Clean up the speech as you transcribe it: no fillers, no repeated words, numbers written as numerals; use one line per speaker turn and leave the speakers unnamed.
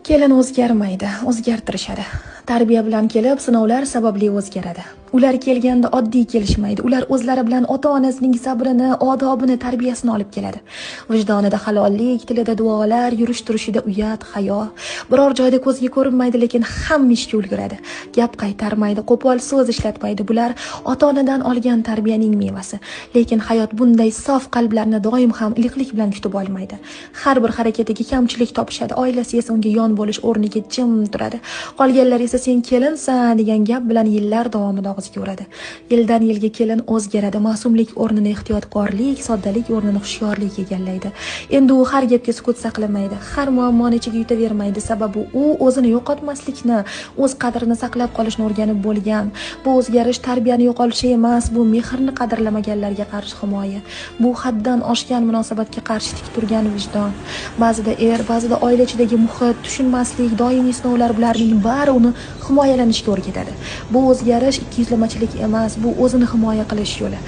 Kelin o'zgarmaydi, o'zgartirishadi. Tarbiya bilan kelib, sinovlar sababli o'zgaradi. Ular kelganda oddiy kelishmaydi. Ular o'zlari bilan ota-onasining sabrini, odobini, tarbiyasini olib keladi. Vijdonida halollik, tilida duolar, yurish-turishida uyat, hayo. Biror joyda ko'zga ko'rinmaydi, lekin hamma ishga ulguradi. Gap qaytarmaydi, qo'pol so'z ishlatmaydi. Bular ota-onadan olgan tarbiyaning mevasi. Lekin hayot bunday sof qalblarni doim ham iliqlik bilan kutib olmaydi. Har bir harakatiga kamchilik topishadi. Oilasi esa unga yon bo'lish o'rniga jim turadi. Qolganlar esa sen kelinsan degan gap bilan yillar davomida og'ziga uradi. Yildan yilga kelin o'zgaradi. Ma'sumlik o'rnini ehtiyotkorlik, soddalik o'rnini hushyorlik egallaydi. Endi u har gapga sukut saqlamaydi, har muammoni ichiga yutavermaydi. Sababi u o'zini yo'qotmaslikni, o'z qadrini saqlab qolishni o'rganib bo'lgan. Bu o'zgarish tarbiyani yo'qolishi emas, bu mehrni qadrlamaganlarga qarshi himoya. Bu haddan oshgan munosabatga qarshi tik turgan vijdon. Ba'zida ba'zida oila ichidagi muhit, tushunmaslik, doimiy sinovlar bularning bari uni himoyalanishga o'rgatadi. Bu o'zgarish ikkiyuzlamachilik emas, bu o'zini himoya qilish yo'li.